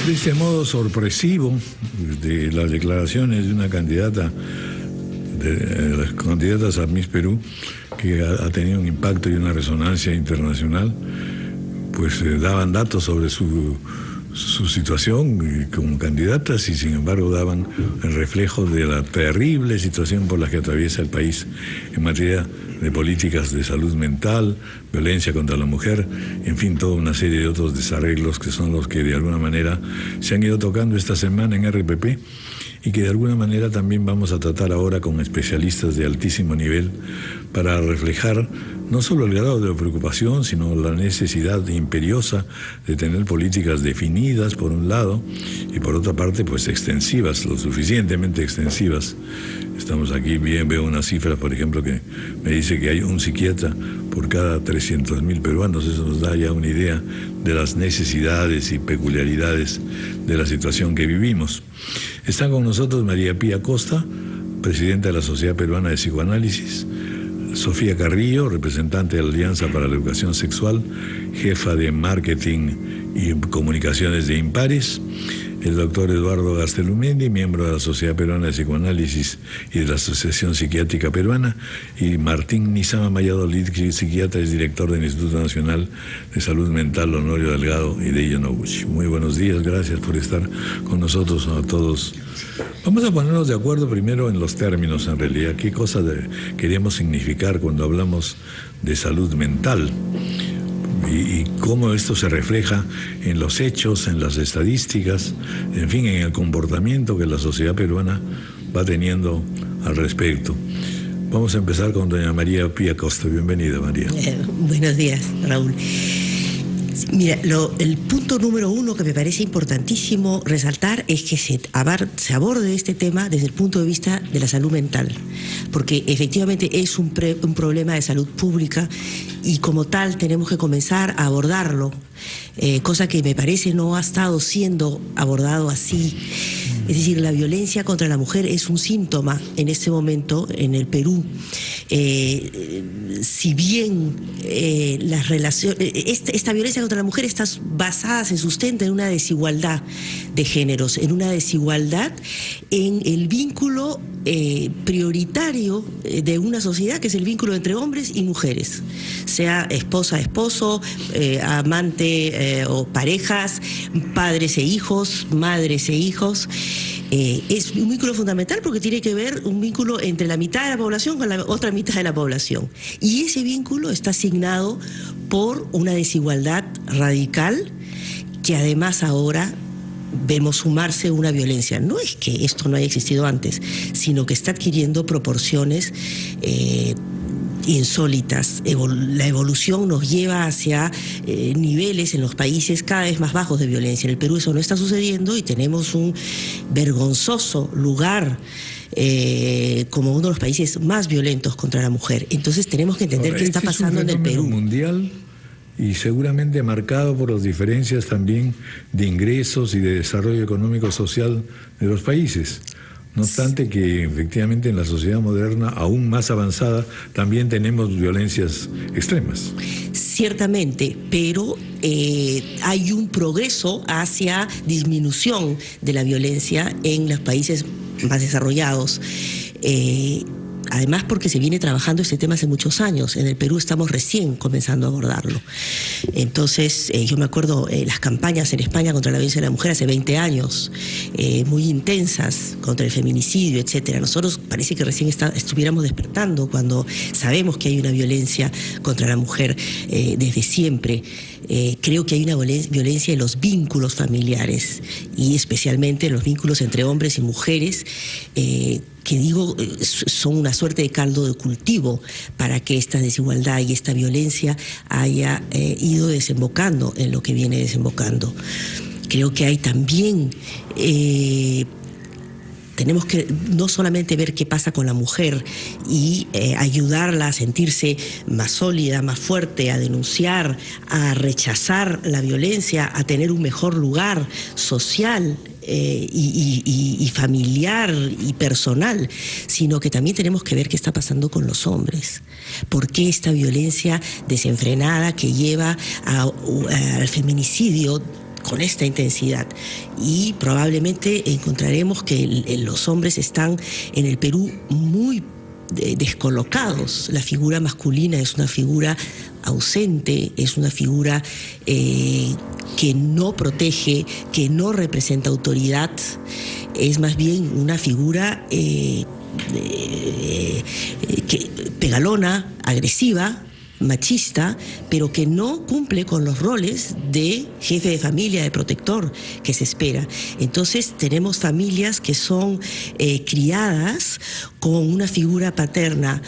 De este modo sorpresivo de las declaraciones de una candidata, de las candidatas a Miss Perú, que ha tenido un impacto y una resonancia internacional, pues daban datos sobre su situación como candidatas y sin embargo daban el reflejo de la terrible situación por la que atraviesa el país en materia de políticas de salud mental, violencia contra la mujer, en fin, toda una serie de otros desarreglos que son los que de alguna manera se han ido tocando esta semana en RPP y que de alguna manera también vamos a tratar ahora con especialistas de altísimo nivel para reflejar no solo el grado de preocupación, sino la necesidad imperiosa de tener políticas definidas por un lado y por otra parte pues extensivas, lo suficientemente extensivas. Estamos aquí, bien, veo una cifra, por ejemplo, que me dice que hay un psiquiatra por cada 300.000 peruanos. Eso nos da ya una idea de las necesidades y peculiaridades de la situación que vivimos. Están con nosotros María Pía Costa, presidenta de la Sociedad Peruana de Psicoanálisis, Sofía Carrillo, representante de la Alianza para la Educación Sexual, jefa de Marketing y Comunicaciones de Impares, el doctor Eduardo Gastelumendi, miembro de la Sociedad Peruana de Psicoanálisis y de la Asociación Psiquiátrica Peruana, y Martín Nizama Valladolid, psiquiatra, es director del Instituto Nacional de Salud Mental Honorio Delgado y de Noguchi. Muy buenos días, gracias por estar con nosotros a todos. Vamos a ponernos de acuerdo primero en los términos, en realidad, qué cosa queremos significar cuando hablamos de salud mental. Y cómo esto se refleja en los hechos, en las estadísticas, en fin, en el comportamiento que la sociedad peruana va teniendo al respecto. Vamos a empezar con doña María Pía Costa. Bienvenida, María. Buenos días, Raúl. Mira, el punto número uno que me parece importantísimo resaltar es que se aborde este tema desde el punto de vista de la salud mental, porque efectivamente es un problema de salud pública y como tal tenemos que comenzar a abordarlo, cosa que me parece no ha estado siendo abordado así. Es decir, la violencia contra la mujer es un síntoma en este momento en el Perú. Si bien las relaciones, esta violencia contra la mujer está basada, se sustenta en una desigualdad de géneros, en una desigualdad en el vínculo prioritario de una sociedad, que es el vínculo entre hombres y mujeres, sea esposa, esposo, amante o parejas, padres e hijos, madres e hijos. Es un vínculo fundamental porque tiene que ver un vínculo entre la mitad de la población con la otra mitad de la población. Y ese vínculo está asignado por una desigualdad radical que además ahora vemos sumarse una violencia. No es que esto no haya existido antes, sino que está adquiriendo proporciones insólitas. La evolución nos lleva hacia niveles en los países cada vez más bajos de violencia. En el Perú eso no está sucediendo y tenemos un vergonzoso lugar como uno de los países más violentos contra la mujer. Entonces tenemos que entender qué está pasando en el Perú. Mundial y seguramente marcado por las diferencias también de ingresos y de desarrollo económico social de los países. No obstante que efectivamente en la sociedad moderna, aún más avanzada, también tenemos violencias extremas. Ciertamente, pero hay un progreso hacia disminución de la violencia en los países más desarrollados. Además porque se viene trabajando este tema hace muchos años. En el Perú estamos recién comenzando a abordarlo. Entonces, yo me acuerdo las campañas en España contra la violencia de la mujer hace 20 años, muy intensas, contra el feminicidio, etcétera. Nosotros parece que recién estuviéramos despertando cuando sabemos que hay una violencia contra la mujer desde siempre. Creo que hay una violencia en los vínculos familiares y especialmente en los vínculos entre hombres y mujeres, que digo, son una suerte de caldo de cultivo para que esta desigualdad y esta violencia haya ido desembocando en lo que viene desembocando. Creo que hay también tenemos que no solamente ver qué pasa con la mujer y ayudarla a sentirse más sólida, más fuerte, a denunciar, a rechazar la violencia, a tener un mejor lugar social y familiar y personal, sino que también tenemos que ver qué está pasando con los hombres. ¿Por qué esta violencia desenfrenada que lleva al feminicidio con esta intensidad. Y probablemente encontraremos que los hombres están en el Perú muy descolocados. La figura masculina es una figura ausente, es una figura que no protege, que no representa autoridad, es más bien una figura pegalona, agresiva, machista, pero que no cumple con los roles de jefe de familia, de protector que se espera. Entonces tenemos familias que son criadas con una figura paterna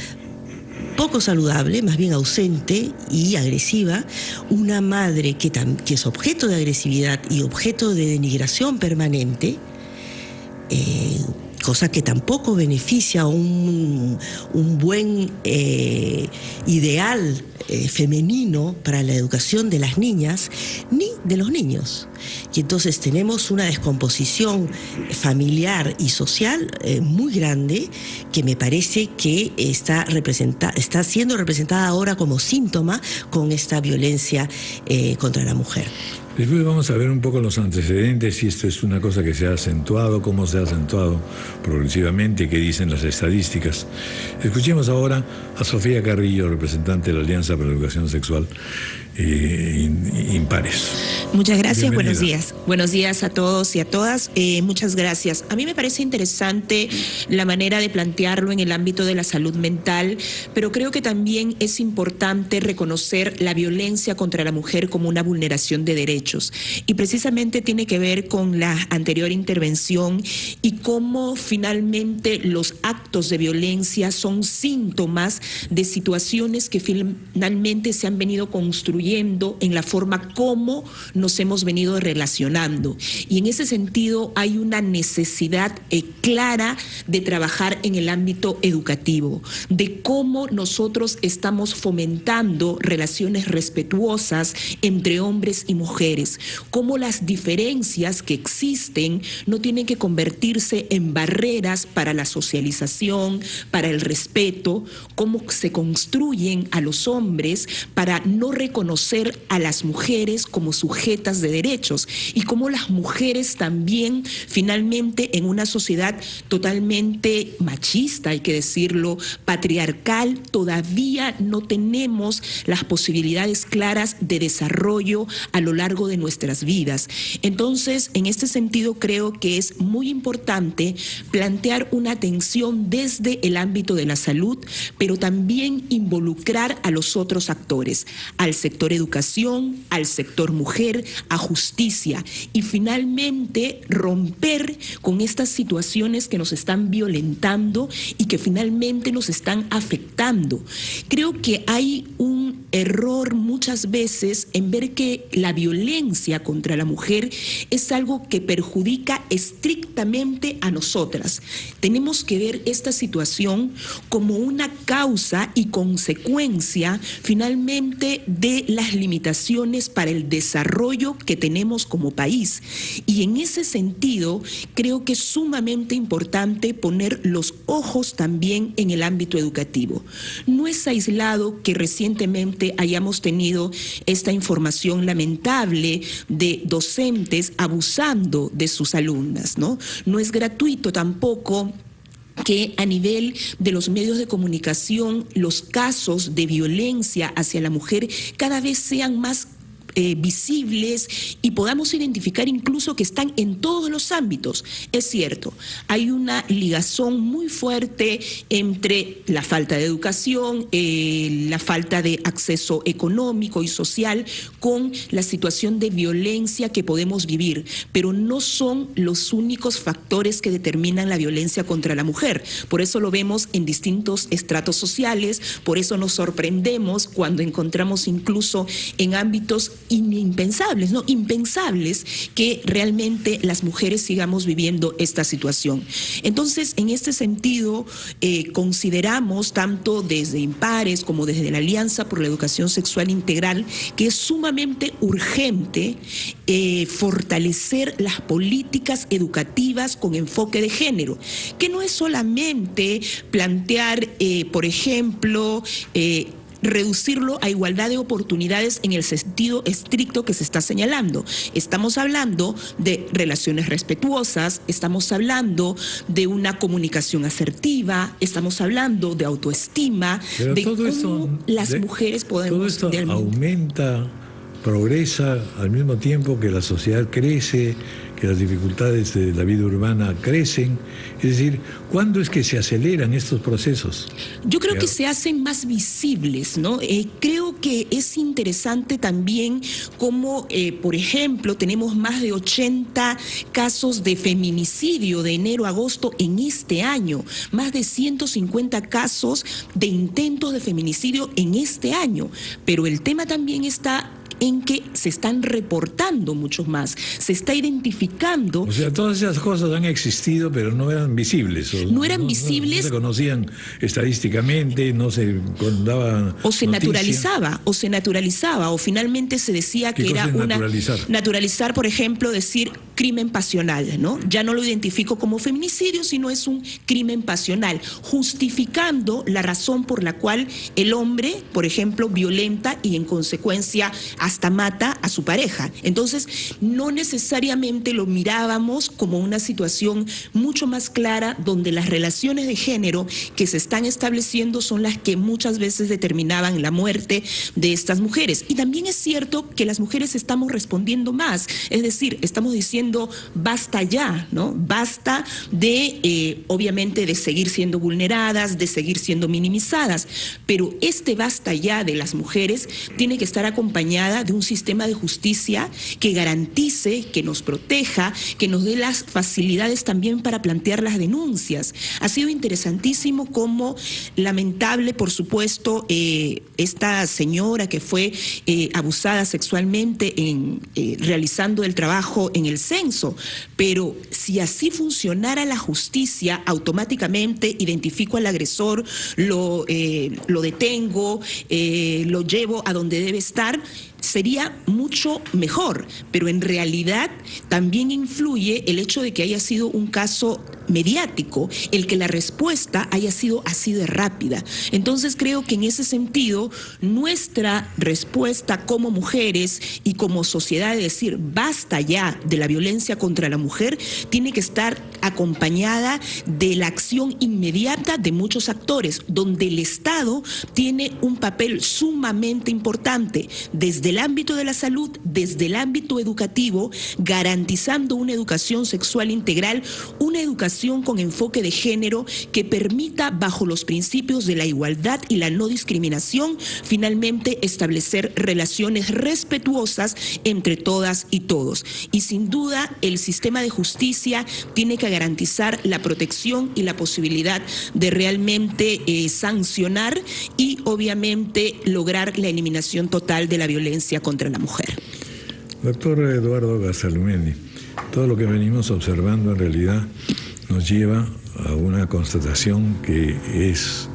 poco saludable, más bien ausente y agresiva, una madre que es objeto de agresividad y objeto de denigración permanente, cosa que tampoco beneficia a un buen ideal femenino para la educación de las niñas ni de los niños. Y entonces tenemos una descomposición familiar y social muy grande, que me parece que está siendo representada ahora como síntoma con esta violencia contra la mujer. Después vamos a ver un poco los antecedentes, si esto es una cosa que se ha acentuado, cómo se ha acentuado progresivamente, qué dicen las estadísticas. Escuchemos ahora a Sofía Carrillo, representante de la Alianza para la Educación Sexual Impares. Muchas gracias, Bienvenida. buenos días. Buenos días a todos y a todas. Muchas gracias. A mí me parece interesante la manera de plantearlo en el ámbito de la salud mental, pero creo que también es importante reconocer la violencia contra la mujer como una vulneración de derechos. Y precisamente tiene que ver con la anterior intervención y cómo finalmente los actos de violencia son síntomas de situaciones que finalmente se han venido construyendo en la forma como nos hemos venido relacionando. Y en ese sentido hay una necesidad clara de trabajar en el ámbito educativo, de cómo nosotros estamos fomentando relaciones respetuosas entre hombres y mujeres, cómo las diferencias que existen no tienen que convertirse en barreras para la socialización, para el respeto, cómo se construyen a los hombres para no reconocer a las mujeres como sujetas de derechos y cómo las mujeres también finalmente en una sociedad totalmente machista, hay que decirlo, patriarcal, todavía no tenemos las posibilidades claras de desarrollo a lo largo de nuestras vidas. Entonces, en este sentido creo que es muy importante plantear una atención desde el ámbito de la salud, pero también involucrar a los otros actores, al sector educación, al sector mujer, a justicia y finalmente romper con estas situaciones que nos están violentando y que finalmente nos están afectando. Creo que hay un error muchas veces en ver que la violencia contra la mujer es algo que perjudica estrictamente a nosotras. Tenemos que ver esta situación como una causa y consecuencia finalmente de las limitaciones para el desarrollo que tenemos como país. Y en ese sentido, creo que es sumamente importante poner los ojos también en el ámbito educativo. No es aislado que recientemente hayamos tenido esta información lamentable de docentes abusando de sus alumnas, ¿no? No es gratuito tampoco que a nivel de los medios de comunicación los casos de violencia hacia la mujer cada vez sean más visibles y podamos identificar incluso que están en todos los ámbitos. Es cierto, hay una ligazón muy fuerte entre la falta de educación, la falta de acceso económico y social con la situación de violencia que podemos vivir, pero no son los únicos factores que determinan la violencia contra la mujer. Por eso lo vemos en distintos estratos sociales, por eso nos sorprendemos cuando encontramos incluso en ámbitos impensables, ¿no? Impensables que realmente las mujeres sigamos viviendo esta situación. Entonces, en este sentido, consideramos tanto desde Impares como desde la Alianza por la Educación Sexual Integral que es sumamente urgente fortalecer las políticas educativas con enfoque de género, que no es solamente plantear, por ejemplo, reducirlo a igualdad de oportunidades en el sentido estricto que se está señalando. Estamos hablando de relaciones respetuosas, estamos hablando de una comunicación asertiva, estamos hablando de autoestima, pero de todo cómo esto, las mujeres podemos... Todo esto aumenta, progresa al mismo tiempo que la sociedad crece, que las dificultades de la vida urbana crecen. Es decir, ¿cuándo es que se aceleran estos procesos? Yo creo que se hacen más visibles, ¿no? Creo que es interesante también cómo, por ejemplo, tenemos más de 80 casos de feminicidio de enero a agosto en este año, más de 150 casos de intentos de feminicidio en este año, pero el tema también está en que se están reportando muchos más, se está identificando. O sea, todas esas cosas han existido, pero no eran visibles. No eran visibles. No se conocían estadísticamente, no se daban o se naturalizaba, o finalmente se decía que era naturalizar, por ejemplo, decir crimen pasional, ¿no? Ya no lo identifico como feminicidio, sino es un crimen pasional, justificando la razón por la cual el hombre, por ejemplo, violenta y en consecuencia hasta mata a su pareja. Entonces, no necesariamente lo mirábamos como una situación mucho más clara donde las relaciones de género que se están estableciendo son las que muchas veces determinaban la muerte de estas mujeres. Y también es cierto que las mujeres estamos respondiendo más, es decir, estamos diciendo basta ya, ¿no? Basta de, obviamente, de seguir siendo vulneradas, de seguir siendo minimizadas, pero este basta ya de las mujeres tiene que estar acompañada de un sistema de justicia que garantice, que nos proteja, que nos dé las facilidades también para plantear las denuncias. Ha sido interesantísimo cómo, lamentable, por supuesto, esta señora que fue abusada sexualmente realizando el trabajo en el censo, pero si así funcionara la justicia, automáticamente identifico al agresor, lo detengo, lo llevo a donde debe estar, sería mucho mejor, pero en realidad también influye el hecho de que haya sido un caso mediático, el que la respuesta haya sido así de rápida. Entonces creo que en ese sentido nuestra respuesta como mujeres y como sociedad de decir basta ya de la violencia contra la mujer tiene que estar acompañada de la acción inmediata de muchos actores, donde el Estado tiene un papel sumamente importante desde el ámbito de la salud, desde el ámbito educativo, garantizando una educación sexual integral, una educación con enfoque de género que permita, bajo los principios de la igualdad y la no discriminación, finalmente establecer relaciones respetuosas entre todas y todos. Y sin duda, el sistema de justicia tiene que garantizar la protección y la posibilidad de realmente sancionar y, obviamente, lograr la eliminación total de la violencia contra la mujer. Doctor Eduardo Garzalumeni, todo lo que venimos observando en realidad nos lleva a una constatación que es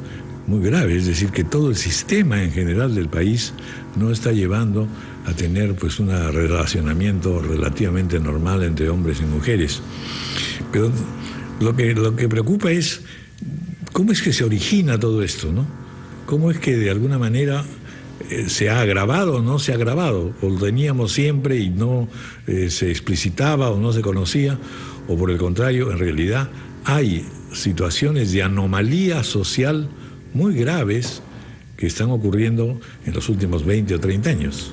muy grave, es decir, que todo el sistema en general del país no está llevando a tener pues un relacionamiento relativamente normal entre hombres y mujeres. Pero lo que preocupa es cómo es que se origina todo esto, ¿no? Cómo es que de alguna manera se ha agravado o no se ha agravado, o lo teníamos siempre y no se explicitaba o no se conocía, o por el contrario, en realidad hay situaciones de anomalía social muy graves que están ocurriendo en los últimos 20 o 30 años.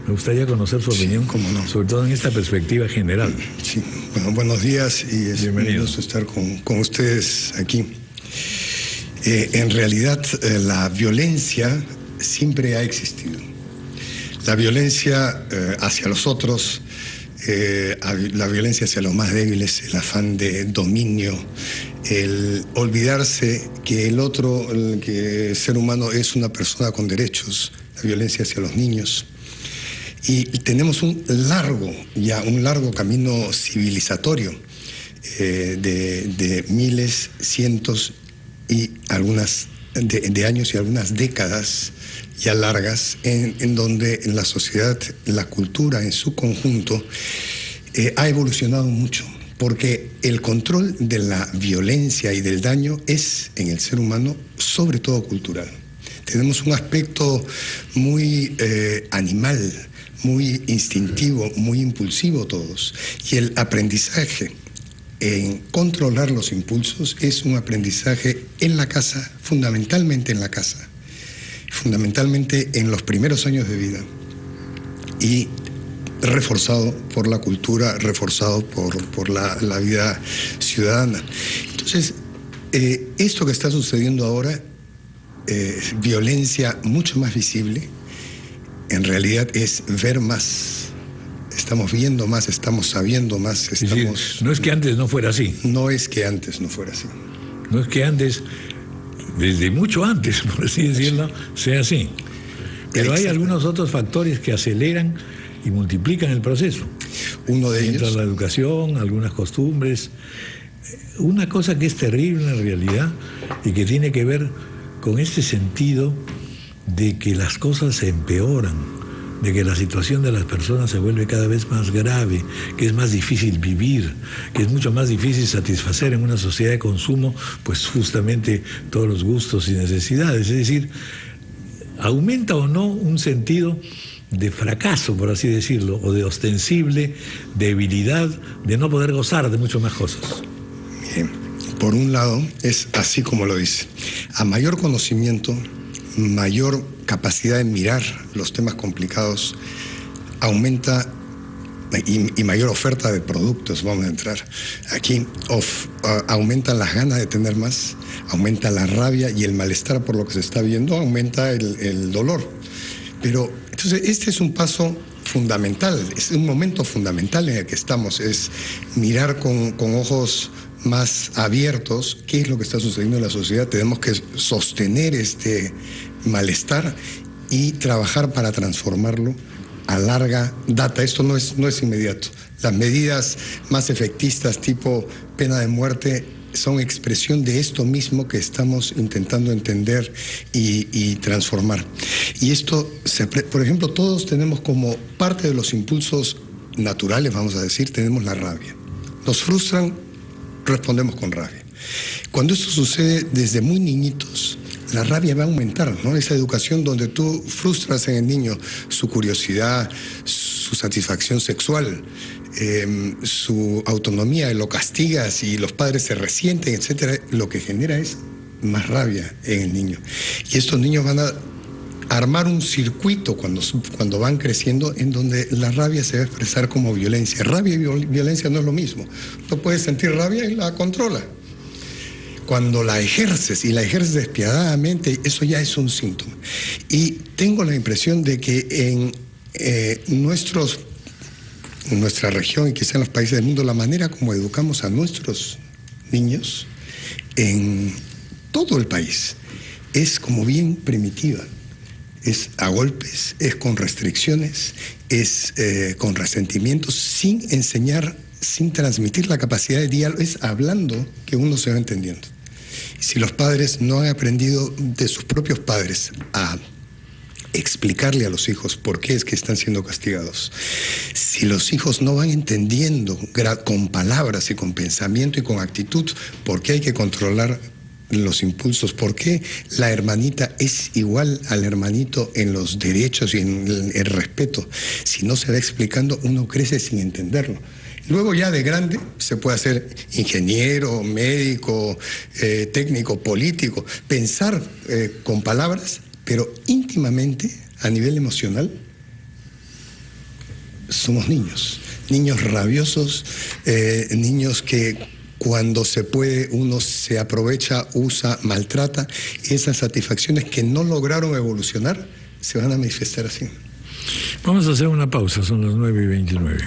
Me gustaría conocer su opinión, cómo no, sobre todo en esta perspectiva general. Sí, bueno, buenos días y es un gusto estar con ustedes aquí. En realidad, la violencia siempre ha existido. La violencia hacia los otros, la violencia hacia los más débiles, el afán de dominio, el olvidarse que el otro, que el ser humano es una persona con derechos, la violencia hacia los niños. Y tenemos un largo camino civilizatorio de miles, cientos y algunas de años y algunas décadas ya largas en donde en la sociedad, la cultura en su conjunto ha evolucionado mucho, porque el control de la violencia y del daño es en el ser humano sobre todo cultural. tenemos un aspecto muy animal, muy instintivo, muy impulsivo todos. Y el aprendizaje en controlar los impulsos es un aprendizaje en la casa, fundamentalmente en la casa, fundamentalmente en los primeros años de vida, y reforzado por la cultura, reforzado por la vida ciudadana. Entonces, esto que está sucediendo ahora, violencia mucho más visible, en realidad es ver más. Estamos viendo más, estamos sabiendo más. Es decir, no es que antes no fuera así. No es que antes no fuera así. No es que antes, desde mucho antes, por así decirlo, sea así. Pero hay algunos otros factores que aceleran y multiplican el proceso. Uno de ellos, la educación, algunas costumbres. Una cosa que es terrible en la realidad y que tiene que ver con este sentido de que las cosas se empeoran, de que la situación de las personas se vuelve cada vez más grave, que es más difícil vivir, que es mucho más difícil satisfacer en una sociedad de consumo, pues justamente todos los gustos y necesidades. Es decir, aumenta o no un sentido de fracaso, por así decirlo, o de ostensible debilidad de no poder gozar de mucho más cosas. Bien, por un lado, es así como lo dice. A mayor conocimiento, mayor capacidad de mirar los temas complicados, aumenta y mayor oferta de productos, vamos a entrar. Aquí aumentan las ganas de tener más, aumenta la rabia y el malestar por lo que se está viendo, aumenta el dolor. Pero entonces este es un paso fundamental, es un momento fundamental en el que estamos, es mirar con ojos más abiertos qué es lo que está sucediendo en la sociedad. Tenemos que sostener este malestar y trabajar para transformarlo a larga data. Esto no es inmediato. Las medidas más efectistas tipo pena de muerte son expresión de esto mismo que estamos intentando entender y transformar. Y esto, por ejemplo, todos tenemos como parte de los impulsos naturales, vamos a decir, tenemos la rabia. Nos frustran, respondemos con rabia. Cuando esto sucede desde muy niñitos, la rabia va a aumentar, ¿no? Esa educación donde tú frustras en el niño su curiosidad, su satisfacción sexual, su autonomía, lo castigas y los padres se resienten, etcétera, lo que genera es más rabia en el niño. Y estos niños van a armar un circuito cuando van creciendo en donde la rabia se va a expresar como violencia. Rabia y violencia no es lo mismo. No puedes sentir rabia y la controla. Cuando la ejerces y la ejerces despiadadamente, eso ya es un síntoma. Y tengo la impresión de que en nuestra región y quizá en los países del mundo, la manera como educamos a nuestros niños en todo el país es como bien primitiva. Es a golpes, es con restricciones, es con resentimientos, sin enseñar, sin transmitir la capacidad de diálogo, es hablando que uno se va entendiendo. Si los padres no han aprendido de sus propios padres a explicarle a los hijos por qué es que están siendo castigados, si los hijos no van entendiendo con palabras y con pensamiento y con actitud por qué hay que controlar los impulsos, por qué la hermanita es igual al hermanito en los derechos y en el respeto, si no se va explicando, uno crece sin entenderlo. Luego ya de grande se puede hacer ingeniero, médico, técnico, político, pensar con palabras, pero íntimamente, a nivel emocional, somos niños rabiosos, niños que cuando se puede uno se aprovecha, usa, maltrata, y esas satisfacciones que no lograron evolucionar se van a manifestar así. Vamos a hacer una pausa, son las 9:29.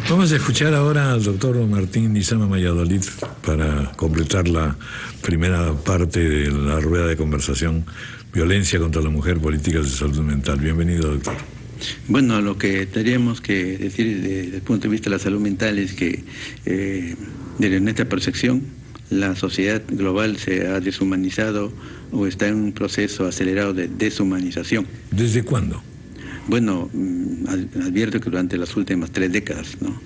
Vamos a escuchar ahora al doctor Martín Lizama Valladolid para completar la primera parte de la rueda de conversación, violencia contra la mujer, políticas de salud mental. Bienvenido, doctor. Bueno, lo que tendríamos que decir desde el punto de vista de la salud mental es que desde nuestra percepción la sociedad global se ha deshumanizado o está en un proceso acelerado de deshumanización. ¿Desde cuándo? Bueno, advierto que durante las últimas 3 décadas, ¿no?,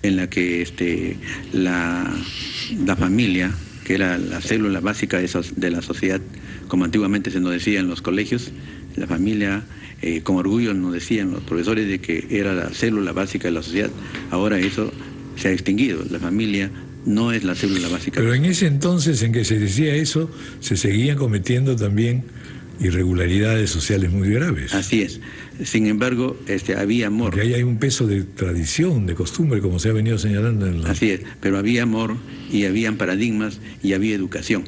en la que la familia, que era la célula básica de la sociedad, como antiguamente se nos decía en los colegios, la familia, con orgullo nos decían los profesores de que era la célula básica de la sociedad. Ahora eso se ha extinguido, la familia no es la célula básica. Pero en ese entonces en que se decía eso, se seguían cometiendo también irregularidades sociales muy graves. Así es. Sin embargo, había amor. Porque ahí hay un peso de tradición, de costumbre, como se ha venido señalando en la... Así es, pero había amor y habían paradigmas y había educación,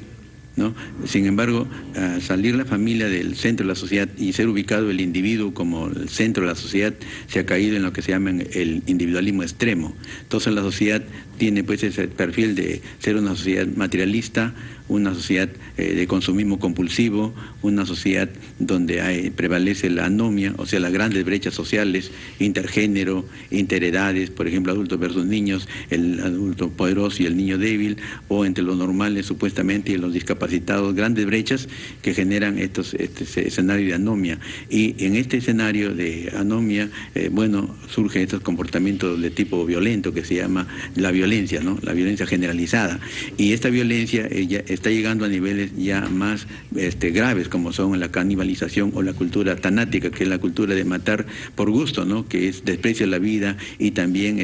¿no? Sin embargo, al salir la familia del centro de la sociedad y ser ubicado el individuo como el centro de la sociedad, se ha caído en lo que se llama el individualismo extremo. Entonces la sociedad tiene pues ese perfil de ser una sociedad materialista, una sociedad de consumismo compulsivo, una sociedad donde prevalece la anomia, o sea, las grandes brechas sociales, intergénero, interedades, por ejemplo, adultos versus niños, el adulto poderoso y el niño débil, o entre los normales supuestamente y los discapacitados, grandes brechas que generan este escenario de anomia. Y en este escenario de anomia, surgen estos comportamientos de tipo violento que se llama la violencia, ¿no? La violencia generalizada. Y esta violencia está llegando a niveles ya más graves, como son la canibalización o la cultura tanática, que es la cultura de matar por gusto, ¿no?, que es desprecio a la vida y también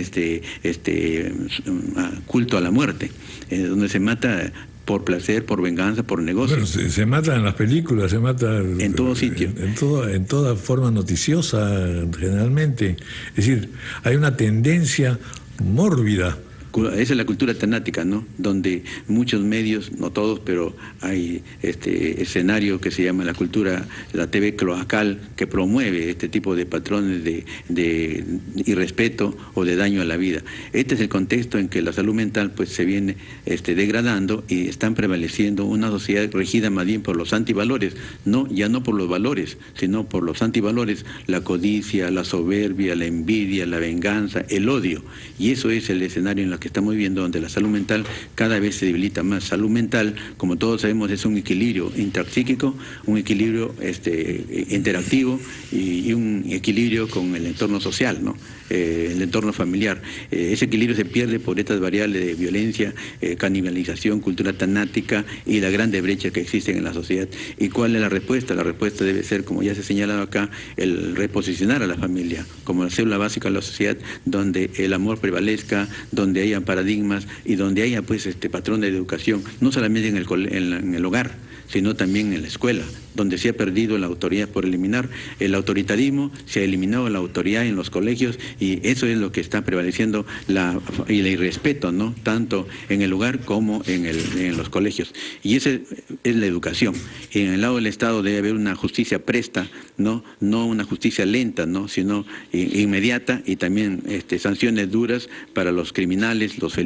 culto a la muerte, donde se mata por placer, por venganza, por negocio. Bueno, se mata en las películas, se mata en todo sitio, en toda forma noticiosa generalmente. Es decir, hay una tendencia mórbida. Esa es la cultura tanática, ¿no?, donde muchos medios, no todos, pero hay escenario que se llama la TV cloacal, que promueve este tipo de patrones de irrespeto o de daño a la vida. Este es el contexto en que la salud mental pues se viene degradando y están prevaleciendo una sociedad regida más bien por los antivalores, ya no por los valores, sino por los antivalores, la codicia, la soberbia, la envidia, la venganza, el odio. Y eso es el escenario en el que estamos viendo, donde la salud mental cada vez se debilita más. Salud mental, como todos sabemos, es un equilibrio intrapsíquico, un equilibrio interactivo y un equilibrio con el entorno social, ¿no?, el entorno familiar. Ese equilibrio se pierde por estas variables de violencia, canibalización, cultura tanática y la grande brecha que existen en la sociedad. ¿Y cuál es la respuesta? La respuesta debe ser, como ya se ha señalado acá, el reposicionar a la familia como la célula básica de la sociedad, donde el amor prevalezca, donde haya paradigmas y donde haya pues patrón de educación, no solamente en el hogar, sino también en la escuela, donde se ha perdido la autoridad por eliminar el autoritarismo, se ha eliminado la autoridad en los colegios, y eso es lo que está prevaleciendo y el irrespeto, ¿no?, tanto en el hogar como en los colegios. Y esa es la educación. Y en el lado del Estado debe haber una justicia presta, no una justicia lenta, ¿no?, sino inmediata, y también sanciones duras para los criminales, los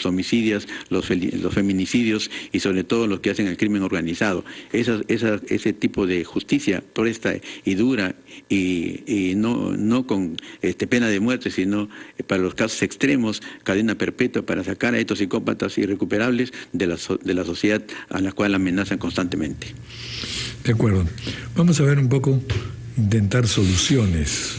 homicidios, los feminicidios y sobre todo los que hacen el crimen organizado. Ese tipo de justicia presta y dura y no con pena de muerte, sino para los casos extremos, cadena perpetua, para sacar a estos psicópatas irrecuperables de la sociedad a la cual amenazan constantemente. De acuerdo. Vamos a ver un poco, intentar soluciones.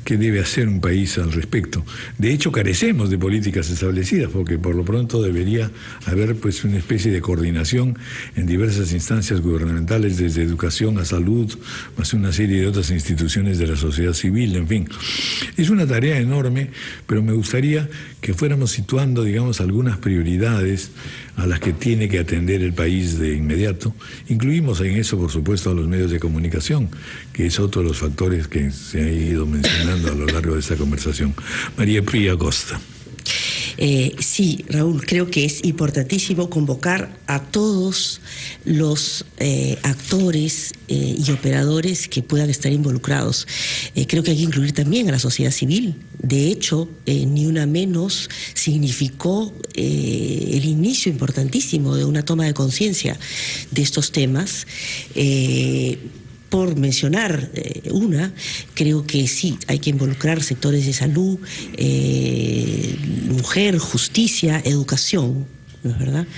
¿Qué debe hacer un país al respecto? De hecho, carecemos de políticas establecidas, porque por lo pronto debería haber pues una especie de coordinación en diversas instancias gubernamentales, desde educación a salud, más una serie de otras instituciones de la sociedad civil, en fin. Es una tarea enorme, pero me gustaría que fuéramos situando, digamos, algunas prioridades a las que tiene que atender el país de inmediato. Incluimos en eso, por supuesto, a los medios de comunicación, que es otro de los factores que se ha ido mencionando a lo largo de esta conversación. María Pría Costa. Sí, Raúl, creo que es importantísimo convocar a todos los actores y operadores que puedan estar involucrados. Creo que hay que incluir también a la sociedad civil. De hecho, Ni Una Menos significó el inicio importantísimo de una toma de conciencia de estos temas. por mencionar una, creo que sí, hay que involucrar sectores de salud, mujer, justicia, educación, ¿no es verdad?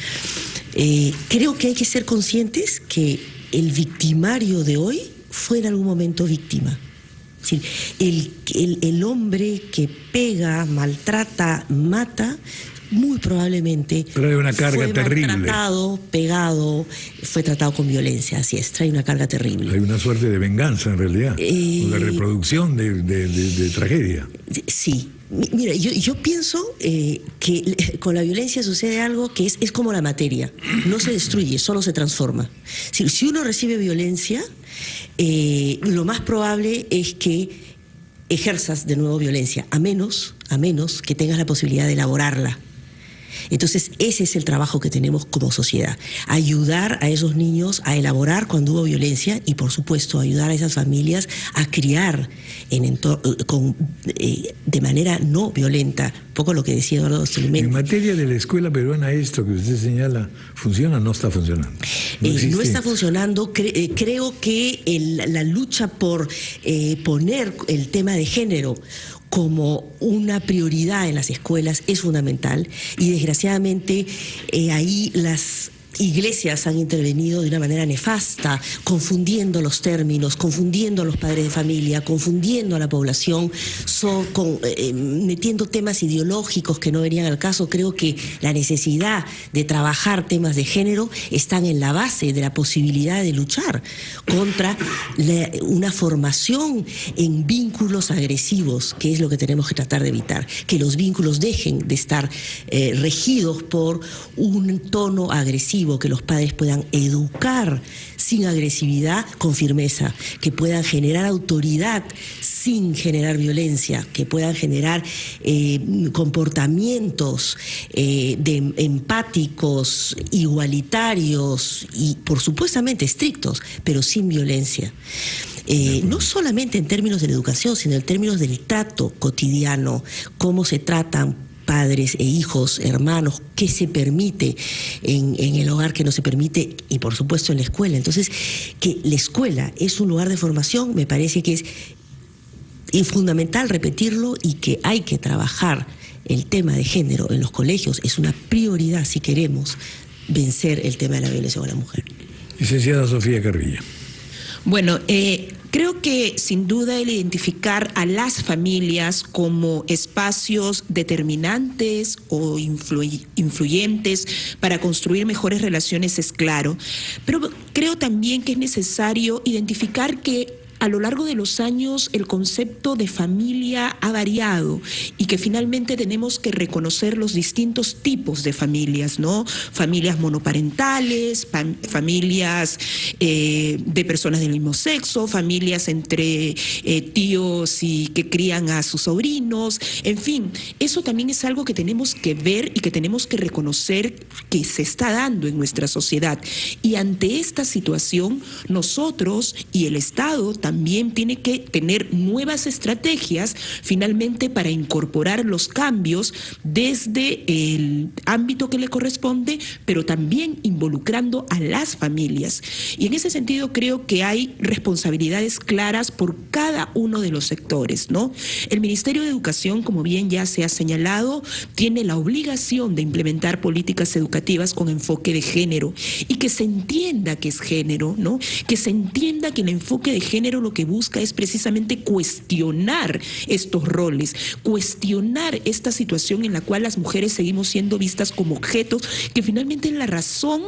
Creo que hay que ser conscientes que el victimario de hoy fue en algún momento víctima. Es decir, el hombre que pega, maltrata, mata, muy probablemente trae una carga fue terrible. Maltratado, pegado, fue tratado con violencia, así es, trae una carga terrible. Hay una suerte de venganza en realidad, de reproducción de tragedia. Sí. Mira, yo pienso que con la violencia sucede algo que es como la materia, no se destruye, solo se transforma. Si uno recibe violencia, lo más probable es que ejerzas de nuevo violencia, a menos que tengas la posibilidad de elaborarla. Entonces, ese es el trabajo que tenemos como sociedad. Ayudar a esos niños a elaborar cuando hubo violencia y, por supuesto, ayudar a esas familias a criar de manera no violenta. Un poco lo que decía Eduardo Stoliment. En materia de la escuela peruana, esto que usted señala, ¿funciona o no está funcionando? No está funcionando. Creo que la lucha por poner el tema de género como una prioridad en las escuelas es fundamental y desgraciadamente ahí las iglesias han intervenido de una manera nefasta, confundiendo los términos, confundiendo a los padres de familia, confundiendo a la población, metiendo temas ideológicos que no venían al caso. Creo que la necesidad de trabajar temas de género están en la base de la posibilidad de luchar contra una formación en vínculos agresivos, que es lo que tenemos que tratar de evitar, que los vínculos dejen de estar regidos por un tono agresivo, que los padres puedan educar sin agresividad, con firmeza, que puedan generar autoridad sin generar violencia, que puedan generar comportamientos empáticos, igualitarios y por supuestamente estrictos, pero sin violencia. No solamente en términos de la educación, sino en términos del trato cotidiano, cómo se tratan padres e hijos, hermanos, qué se permite en el hogar, qué no se permite, y por supuesto en la escuela. Entonces, que la escuela es un lugar de formación, me parece que es fundamental repetirlo, y que hay que trabajar el tema de género en los colegios. Es una prioridad si queremos vencer el tema de la violencia con la mujer. Licenciada Sofía Carvilla. Bueno, creo que sin duda el identificar a las familias como espacios determinantes o influyentes para construir mejores relaciones es claro, pero creo también que es necesario identificar que a lo largo de los años el concepto de familia ha variado y que finalmente tenemos que reconocer los distintos tipos de familias, ¿no? Familias monoparentales, familias de personas del mismo sexo, familias entre tíos y que crían a sus sobrinos, en fin, eso también es algo que tenemos que ver y que tenemos que reconocer que se está dando en nuestra sociedad. Y ante esta situación, nosotros y el Estado también tiene que tener nuevas estrategias finalmente para incorporar los cambios desde el ámbito que le corresponde, pero también involucrando a las familias. Y en ese sentido creo que hay responsabilidades claras por cada uno de los sectores, ¿no? El Ministerio de Educación, como bien ya se ha señalado, tiene la obligación de implementar políticas educativas con enfoque de género y que se entienda que es género, ¿no? Que se entienda que el enfoque de género lo que busca es precisamente cuestionar estos roles, cuestionar esta situación en la cual las mujeres seguimos siendo vistas como objetos, que finalmente es la razón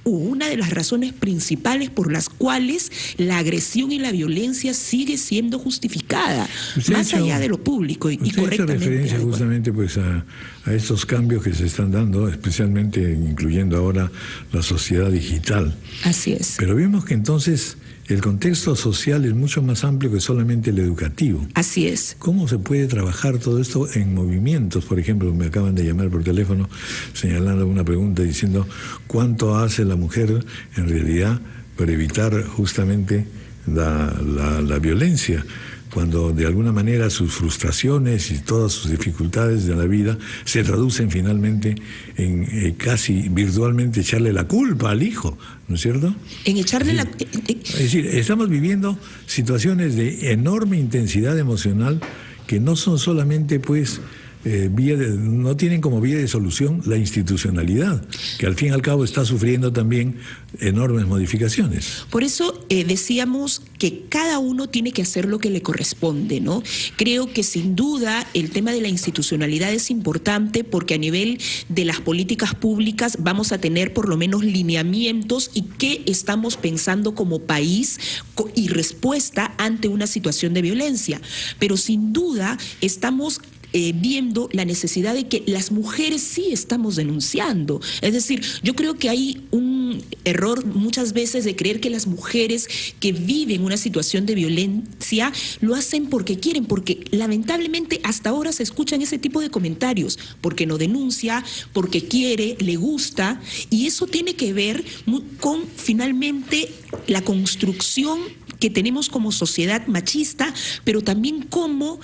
o una de las razones principales por las cuales la agresión y la violencia sigue siendo justificada, más allá de lo público y correctamente. Usted ha hecho referencia justamente pues a estos cambios que se están dando, especialmente incluyendo ahora la sociedad digital. Así es. Pero vemos que entonces el contexto social es mucho más amplio que solamente el educativo. Así es. ¿Cómo se puede trabajar todo esto en movimientos? Por ejemplo, me acaban de llamar por teléfono señalando una pregunta diciendo ¿cuánto hace la mujer en realidad para evitar justamente la violencia? cuando de alguna manera sus frustraciones y todas sus dificultades de la vida se traducen finalmente en casi virtualmente echarle la culpa al hijo, ¿no es cierto? En echarle Es decir, estamos viviendo situaciones de enorme intensidad emocional que no son solamente, pues, no tienen como vía de solución la institucionalidad, que al fin y al cabo está sufriendo también enormes modificaciones. Por eso decíamos que cada uno tiene que hacer lo que le corresponde, ¿no? Creo que sin duda el tema de la institucionalidad es importante porque a nivel de las políticas públicas vamos a tener por lo menos lineamientos y qué estamos pensando como país y respuesta ante una situación de violencia. Pero sin duda estamos viendo la necesidad de que las mujeres sí estamos denunciando. Es decir, yo creo que hay un error muchas veces de creer que las mujeres que viven una situación de violencia lo hacen porque quieren, porque lamentablemente hasta ahora se escuchan ese tipo de comentarios, porque no denuncia, porque quiere, le gusta, y eso tiene que ver con finalmente la construcción que tenemos como sociedad machista, pero también cómo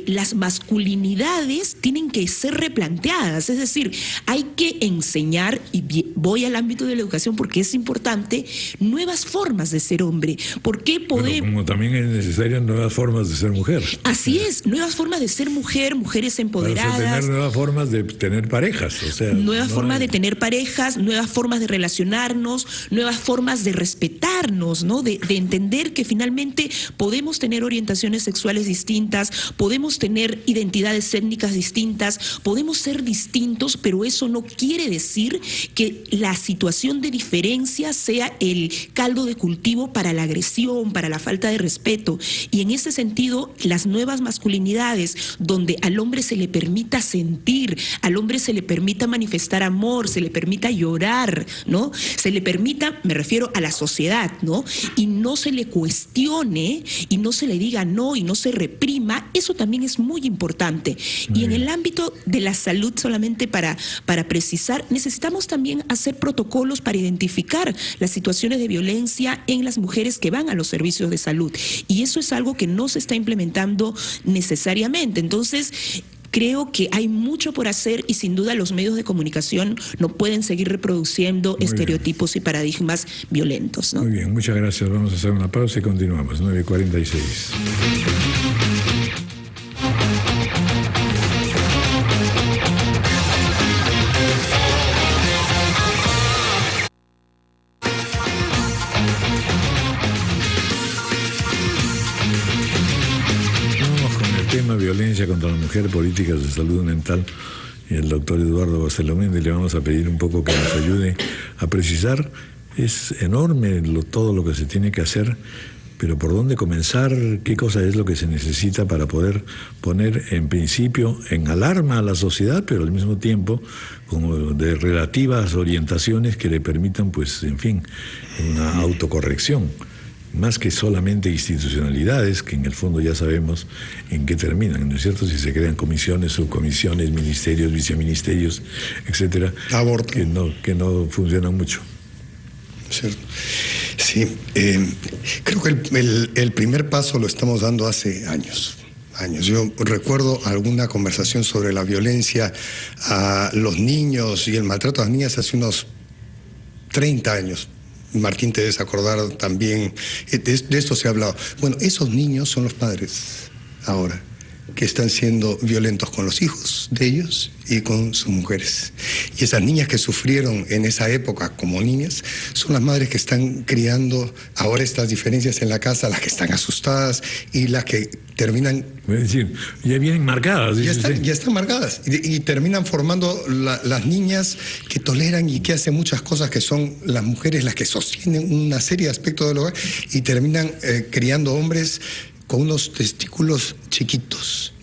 las masculinidades tienen que ser replanteadas. Es decir, hay que enseñar, y voy al ámbito de la educación porque es importante, nuevas formas de ser hombre. ¿Por qué podemos? Bueno, como también es necesaria nuevas formas de ser mujer. Así es, nuevas formas de ser mujer, mujeres empoderadas. Para tener nuevas formas de tener parejas. O sea, nuevas formas de tener parejas, nuevas formas de relacionarnos, nuevas formas de respetarnos, ¿no? De entender que finalmente podemos tener orientaciones sexuales distintas, podemos tener identidades étnicas distintas, podemos ser distintos, pero eso no quiere decir que la situación de diferencia sea el caldo de cultivo para la agresión, para la falta de respeto. Y en ese sentido, las nuevas masculinidades, donde al hombre se le permita sentir, al hombre se le permita manifestar amor, se le permita llorar, ¿no? Se le permita, me refiero a la sociedad, ¿no? Y no se le cuestione y no se le diga no y no se reprima, eso también es muy importante. Y en el ámbito de la salud, solamente para precisar, necesitamos también hacer protocolos para identificar las situaciones de violencia en las mujeres que van a los servicios de salud. Y eso es algo que no se está implementando necesariamente. Entonces, creo que hay mucho por hacer y sin duda los medios de comunicación no pueden seguir reproduciendo estereotipos y paradigmas violentos, ¿no? Muy bien, muchas gracias. Vamos a hacer una pausa y continuamos. 9:46. Violencia contra la mujer, políticas de salud mental, y el doctor Eduardo Barcelómena, le vamos a pedir un poco que nos ayude a precisar. Es enorme todo lo que se tiene que hacer, pero ¿por dónde comenzar? ¿Qué cosa es lo que se necesita para poder poner en principio en alarma a la sociedad, pero al mismo tiempo como de relativas orientaciones que le permitan, pues, en fin, una autocorrección? Más que solamente institucionalidades, que en el fondo ya sabemos en qué terminan, ¿no es cierto? Si se crean comisiones, subcomisiones, ministerios, viceministerios, etcétera, aborto, que no funcionan mucho. ¿Cierto? Sí, creo que el primer paso lo estamos dando hace años. Yo recuerdo alguna conversación sobre la violencia a los niños y el maltrato a las niñas hace unos 30 años. Martín, te debes acordar también, de esto se ha hablado. Bueno, esos niños son los padres ahora, que están siendo violentos con los hijos de ellos y con sus mujeres. Y esas niñas que sufrieron en esa época como niñas son las madres que están criando ahora estas diferencias en la casa, las que están asustadas y las que terminan... Es decir, ya vienen marcadas. Ya están marcadas y terminan formando las niñas que toleran y que hacen muchas cosas, que son las mujeres las que sostienen una serie de aspectos del hogar y terminan criando hombres con unos testículos chiquitos.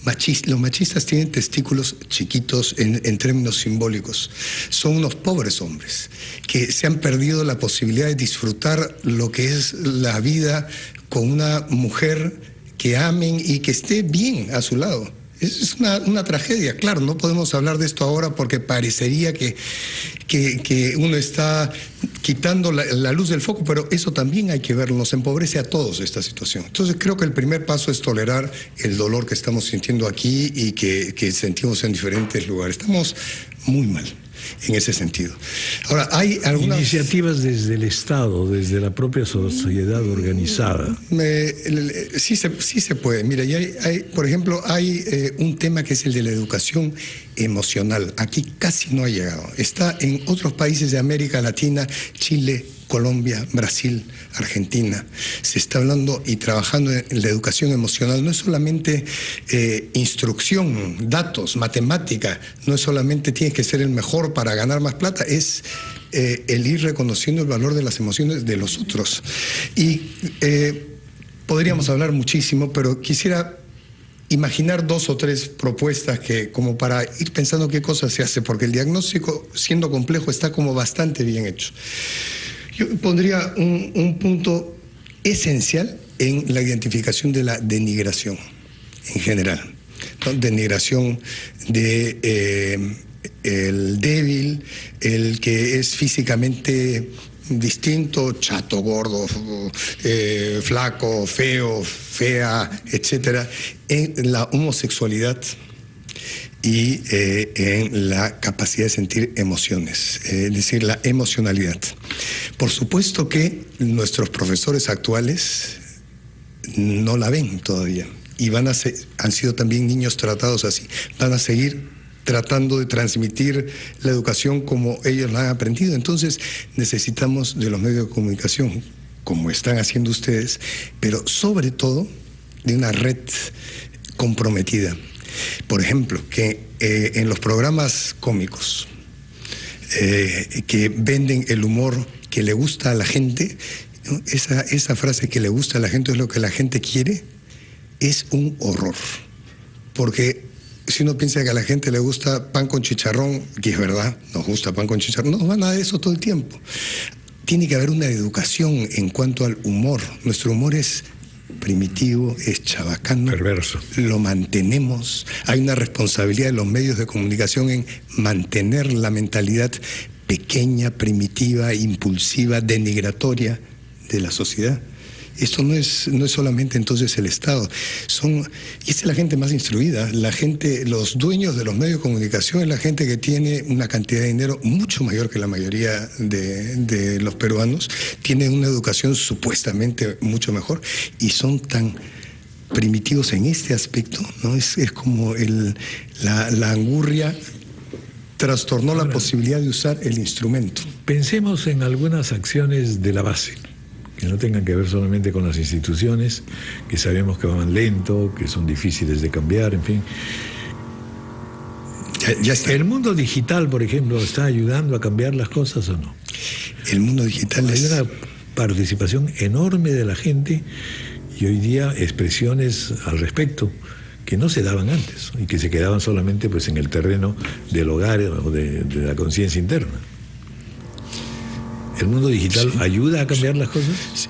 Los machistas tienen testículos chiquitos en términos simbólicos. Son unos pobres hombres que se han perdido la posibilidad de disfrutar lo que es la vida con una mujer que amen y que esté bien a su lado. Es una tragedia. Claro, no podemos hablar de esto ahora porque parecería que uno está quitando la luz del foco, pero eso también hay que verlo, nos empobrece a todos esta situación. Entonces creo que el primer paso es tolerar el dolor que estamos sintiendo aquí y que sentimos en diferentes lugares. Estamos muy mal en ese sentido. Ahora, hay algunas iniciativas desde el Estado, desde la propia sociedad organizada. Sí se puede. Mira, por ejemplo, hay un tema que es el de la educación emocional. Aquí casi no ha llegado. Está en otros países de América Latina, Chile, Colombia, Brasil, Argentina. Se está hablando y trabajando en la educación emocional. No es solamente instrucción, datos, matemática. No es solamente tienes que ser el mejor para ganar más plata. Es el ir reconociendo el valor de las emociones de los otros. Y podríamos hablar muchísimo, pero quisiera imaginar 2 o 3 propuestas como para ir pensando qué cosas se hace, porque el diagnóstico, siendo complejo, está como bastante bien hecho. Yo pondría un punto esencial en la identificación de la denigración en general, ¿no? Denigración de el débil, el que es físicamente distinto, chato, gordo, flaco, feo, fea, etcétera, en la homosexualidad y en la capacidad de sentir emociones, es decir, la emocionalidad. Por supuesto que nuestros profesores actuales no la ven todavía y han sido también niños tratados así, van a seguir tratando de transmitir la educación como ellos la han aprendido. Entonces necesitamos de los medios de comunicación, como están haciendo ustedes, pero sobre todo de una red comprometida. Por ejemplo, que en los programas cómicos que venden el humor que le gusta a la gente, ¿no? Esa frase que le gusta a la gente es lo que la gente quiere, es un horror. Porque si uno piensa que a la gente le gusta pan con chicharrón, que es verdad, nos gusta pan con chicharrón, no va nada de eso todo el tiempo. Tiene que haber una educación en cuanto al humor. Nuestro humor es primitivo, es chabacano, perverso. Lo mantenemos. Hay una responsabilidad de los medios de comunicación en mantener la mentalidad pequeña, primitiva, impulsiva, denigratoria de la sociedad. Esto no es solamente entonces el Estado. Y esta es la gente más instruida, los dueños de los medios de comunicación es la gente que tiene una cantidad de dinero mucho mayor que la mayoría de los peruanos, tienen una educación supuestamente mucho mejor y son tan primitivos en este aspecto, ¿no? Es como la angurria trastornó la posibilidad de usar el instrumento. Pensemos en algunas acciones de la base, que no tengan que ver solamente con las instituciones, que sabemos que van lento, que son difíciles de cambiar, en fin. Ya está. ¿El mundo digital, por ejemplo, está ayudando a cambiar las cosas o no? El mundo digital Hay una participación enorme de la gente y hoy día expresiones al respecto que no se daban antes y que se quedaban solamente pues en el terreno del hogar o de la conciencia interna. ¿El mundo digital ayuda a cambiar las cosas?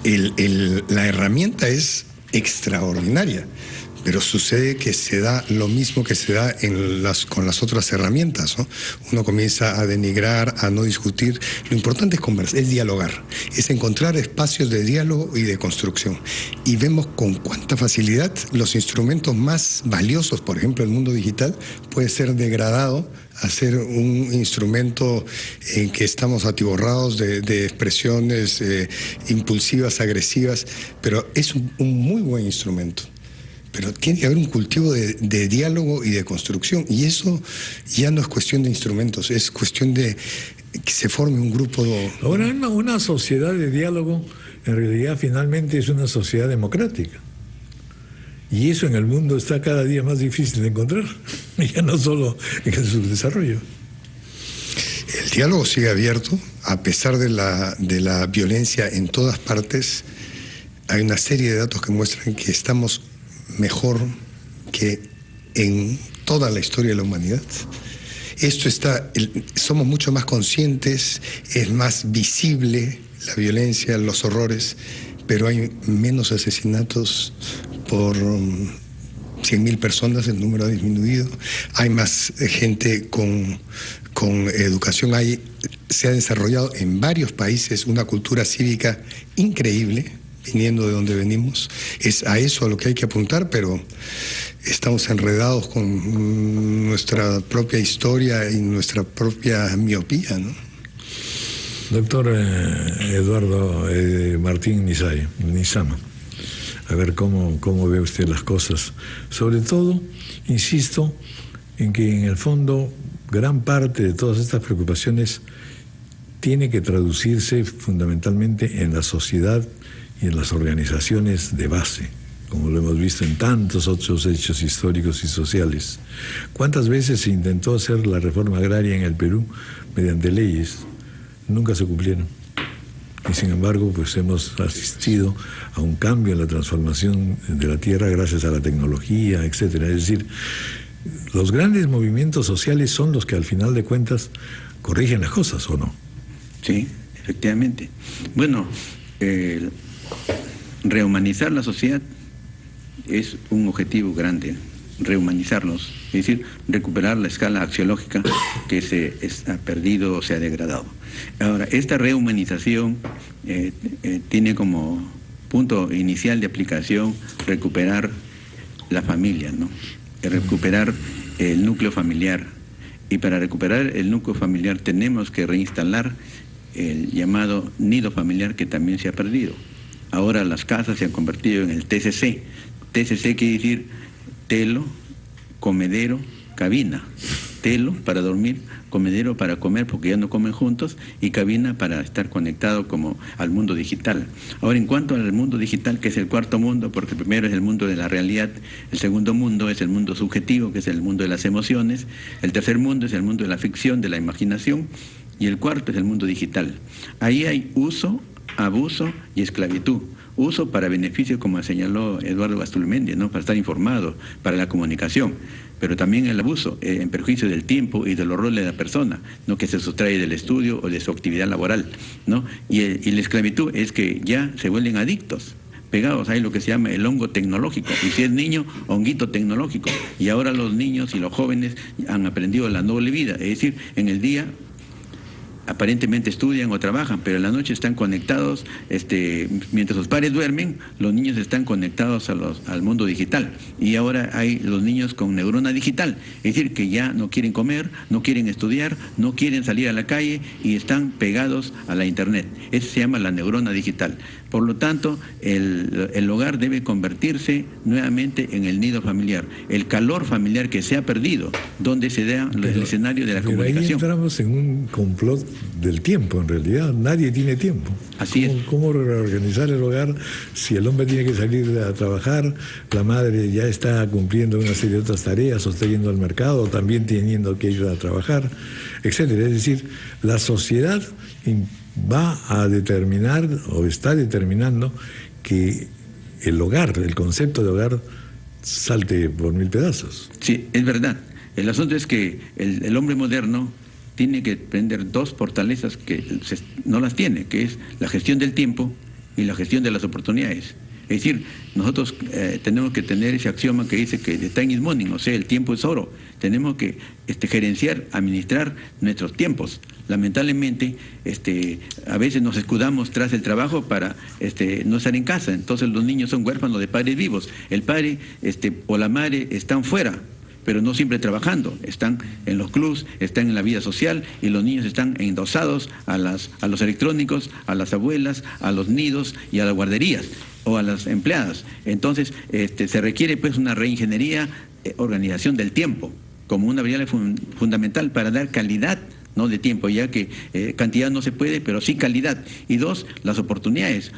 La herramienta es extraordinaria, pero sucede que se da lo mismo que se da con las otras herramientas, ¿no? Uno comienza a denigrar, a no discutir. Lo importante es conversar, es dialogar, es encontrar espacios de diálogo y de construcción. Y vemos con cuánta facilidad los instrumentos más valiosos, por ejemplo, el mundo digital, puede ser degradado a ser un instrumento en que estamos atiborrados de expresiones impulsivas, agresivas, pero es un muy buen instrumento. Pero tiene que haber un cultivo de diálogo y de construcción, y eso ya no es cuestión de instrumentos, es cuestión de que se forme un grupo. Ahora, una sociedad de diálogo en realidad finalmente es una sociedad democrática. Y eso en el mundo está cada día más difícil de encontrar, ya no solo en el subdesarrollo. El diálogo sigue abierto, a pesar de la violencia en todas partes. Hay una serie de datos que muestran que estamos mejor que en toda la historia de la humanidad. Somos mucho más conscientes, es más visible la violencia, los horrores, pero hay menos asesinatos por 100.000 personas, el número ha disminuido, hay más gente con con educación se ha desarrollado en varios países una cultura cívica increíble, viniendo de donde venimos. Es a eso a lo que hay que apuntar, pero estamos enredados con nuestra propia historia y nuestra propia miopía, ¿no? Doctor Eduardo Martín Nizama, a ver cómo ve usted las cosas. Sobre todo, insisto en que en el fondo gran parte de todas estas preocupaciones tiene que traducirse fundamentalmente en la sociedad y en las organizaciones de base, como lo hemos visto en tantos otros hechos históricos y sociales. ¿Cuántas veces se intentó hacer la reforma agraria en el Perú mediante leyes? Nunca se cumplieron. Y sin embargo, pues hemos asistido a un cambio en la transformación de la tierra gracias a la tecnología, etcétera. Es decir, los grandes movimientos sociales son los que al final de cuentas corrigen las cosas, ¿o no? Sí, efectivamente. Bueno, rehumanizar la sociedad es un objetivo grande, rehumanizarnos, es decir, recuperar la escala axiológica que se ha perdido o se ha degradado. Ahora, esta rehumanización tiene como punto inicial de aplicación recuperar la familia, ¿no? Recuperar el núcleo familiar. Y para recuperar el núcleo familiar tenemos que reinstalar el llamado nido familiar que también se ha perdido. Ahora las casas se han convertido en el TCC. TCC quiere decir telo, comedero, cabina. Telo para dormir, comedero para comer porque ya no comen juntos y cabina para estar conectado como al mundo digital. Ahora, en cuanto al mundo digital, que es el cuarto mundo, porque el primero es el mundo de la realidad, el segundo mundo es el mundo subjetivo, que es el mundo de las emociones, el tercer mundo es el mundo de la ficción, de la imaginación, y el cuarto es el mundo digital. Ahí hay uso, abuso y esclavitud. Uso para beneficio, como señaló Eduardo Gastulmendi, ¿no? Para estar informado, para la comunicación, pero también el abuso en perjuicio del tiempo y de los roles de la persona, ¿no? Que se sustrae del estudio o de su actividad laboral, ¿no? Y la esclavitud es que ya se vuelven adictos, pegados, hay lo que se llama el hongo tecnológico, y si es niño, honguito tecnológico, y ahora los niños y los jóvenes han aprendido la doble vida, es decir, en el día aparentemente estudian o trabajan, pero en la noche están conectados, mientras los padres duermen, los niños están conectados al mundo digital. Y ahora hay los niños con neurona digital, es decir, que ya no quieren comer, no quieren estudiar, no quieren salir a la calle y están pegados a la internet. Eso se llama la neurona digital. Por lo tanto, el hogar debe convertirse nuevamente en el nido familiar, el calor familiar que se ha perdido, donde se da el escenario de la comunicación. Ahí entramos en un complot del tiempo, en realidad. Nadie tiene tiempo. Así es. ¿Cómo reorganizar el hogar si el hombre tiene que salir a trabajar, la madre ya está cumpliendo una serie de otras tareas, o está yendo al mercado, también teniendo que ir a trabajar, etcétera? Es decir, la sociedad va a determinar o está determinando que el hogar, el concepto de hogar, salte por mil pedazos. Sí, es verdad. El asunto es que el hombre moderno tiene que aprender dos fortalezas que no las tiene, que es la gestión del tiempo y la gestión de las oportunidades. Es decir, nosotros tenemos que tener ese axioma que dice que the time is money, o sea, el tiempo es oro. Tenemos que gerenciar, administrar nuestros tiempos. Lamentablemente, a veces nos escudamos tras el trabajo para no estar en casa. Entonces los niños son huérfanos de padres vivos. El padre o la madre están fuera, pero no siempre trabajando, están en los clubs, están en la vida social, y los niños están endosados a los electrónicos, a las abuelas, a los nidos y a las guarderías o a las empleadas. Entonces se requiere pues una reingeniería, organización del tiempo como una variable fundamental para dar calidad, no de tiempo, ya que cantidad no se puede, pero sí calidad. Y dos, las oportunidades.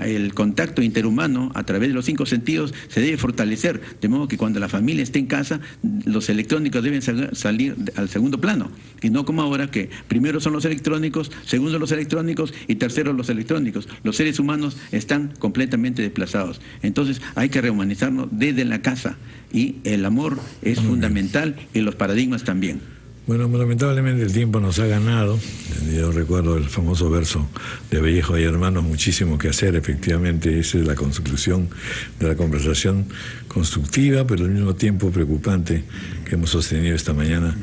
El contacto interhumano a través de los 5 sentidos se debe fortalecer, de modo que cuando la familia esté en casa, los electrónicos deben salir al segundo plano, y no como ahora que primero son los electrónicos, segundo los electrónicos y tercero los electrónicos. Los seres humanos están completamente desplazados. Entonces hay que rehumanizarnos desde la casa, y el amor es fundamental, y los paradigmas también. Bueno, lamentablemente el tiempo nos ha ganado. Yo recuerdo el famoso verso de Vallejo: hay hermanos, muchísimo que hacer. Efectivamente, esa es la conclusión de la conversación constructiva, pero al mismo tiempo preocupante, que hemos sostenido esta mañana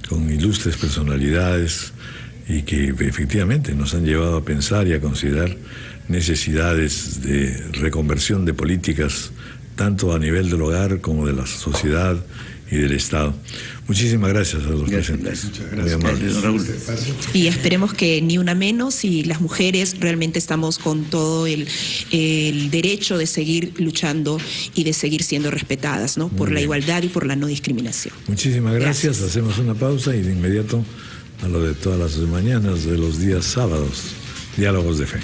con ilustres personalidades y que efectivamente nos han llevado a pensar y a considerar necesidades de reconversión de políticas, tanto a nivel del hogar como de la sociedad y del Estado. Muchísimas gracias a los presentes. Muchas gracias. Muy amables. Raúl. Y esperemos que ni una menos, y las mujeres realmente estamos con todo el derecho de seguir luchando y de seguir siendo respetadas, ¿no? Por la igualdad y por la no discriminación. Muchísimas gracias. Hacemos una pausa y de inmediato a lo de todas las mañanas de los días sábados, Diálogos de Fe.